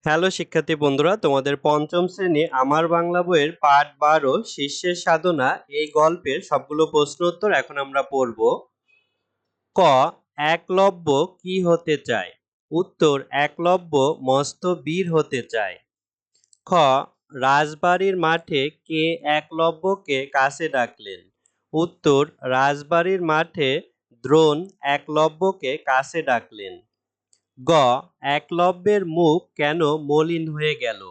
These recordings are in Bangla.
হ্যালো শিক্ষার্থী বন্ধুরা, তোমাদের পঞ্চম শ্রেণী আমার বাংলা বইয়ের পাঠ 12 শিষ্যের সাধনা এই গল্পের সবগুলো প্রশ্ন উত্তর এখন আমরা পড়ব। ক, একলব্য কি হতে চায়? উত্তর, একলব্য মস্ত বীর হতে চায়। খ, রাজবাড়ির মাঠে কে একলব্যকে কাছে ডাকলেন? উত্তর, রাজবাড়ির মাঠে দ্রোণ একলব্যকে কাছে ডাকলেন। গ, একলব্যের মুখ কেন মলিন হয়ে গেল?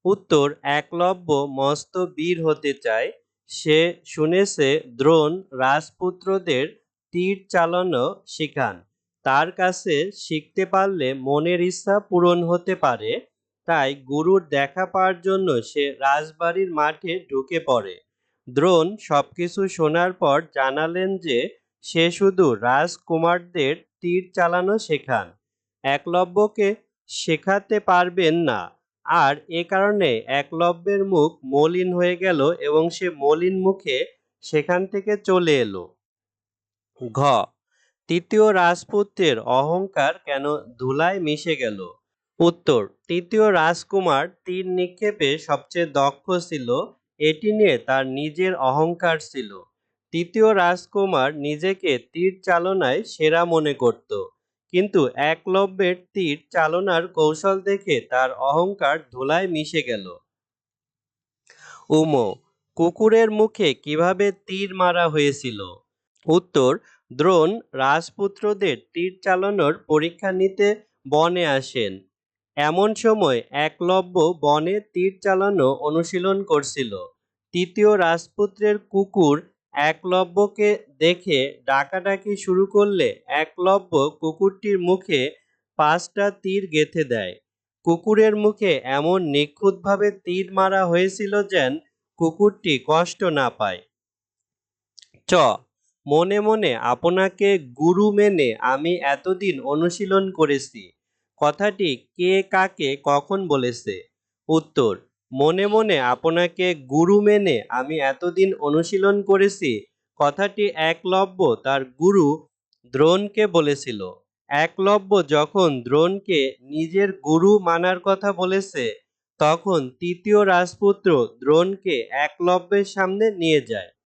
উত্তর, একলব্য মস্ত বীর হতে চায়। সে শুনেছে দ্রোণ রাজপুত্রদের তীর চালানো শেখান। তার কাছে শিখতে পারলে মনের ইচ্ছা পূরণ হতে পারে। তাই গুরুর দেখা পাওয়ার জন্য সে রাজবাড়ির মাঠে ঢুকে পড়ে। দ্রোণ সবকিছু শোনার পর জানালেন যে সে শুধু রাজকুমারদের তীর চালানো শেখান, একলব্যকে শেখাতে পারবেন না। আর এ কারণে একলব্যের মুখ মলিন হয়ে গেল এবং সে মলিন মুখে সেখান থেকে চলে এলো। ঘ, তৃতীয় রাজপুত্রের অহংকার কেন ধুলায় মিশে গেল? উত্তর, তৃতীয় রাজকুমার তীর নিক্ষেপে সবচেয়ে দক্ষ ছিল। এটি নিয়ে তার নিজের অহংকার ছিল। তৃতীয় রাজকুমার নিজেকে তীর চালনায় সেরা মনে করত, কিন্তু একলব্যের তীর চালনার কৌশল দেখে তার অহংকার ধুলায় মিশে গেল। উম, কুকুরের মুখে কিভাবে তীর মারা হয়েছিল? উত্তর, দ্রোণ রাজপুত্রদের তীর চালানোর পরীক্ষা নিতে বনে আসেন। এমন সময় একলব্য বনে তীর চালানো অনুশীলন করছিল। তৃতীয় রাজপুত্রের কুকুর একলব্যকে দেখে ডাকাডাকি শুরু করলে একলব্য কুকুরটির মুখে 5টা তীর গেঁথে দেয়। কুকুরের মুখে এমন নিখুঁতভাবে তীর মারা হয়েছিল যেন কুকুরটি কষ্ট না পায়। চ, মনে মনে আপনাকে গুরু মেনে আমি এতদিন অনুশীলন করেছি। কথাটি কে কাকে কখন বলেছে? উত্তর, মনে মনে আপনাকে গুরু মেনে আমি এতদিন অনুশীলন করেছি কথাটি একলব্য তার গুরু দ্রোণকে বলেছিল। একলব্য যখন দ্রোণকে নিজের গুরু মানার কথা বলেছে, তখন তৃতীয় রাজপুত্র দ্রোণকে একলব্যের সামনে নিয়ে যায়।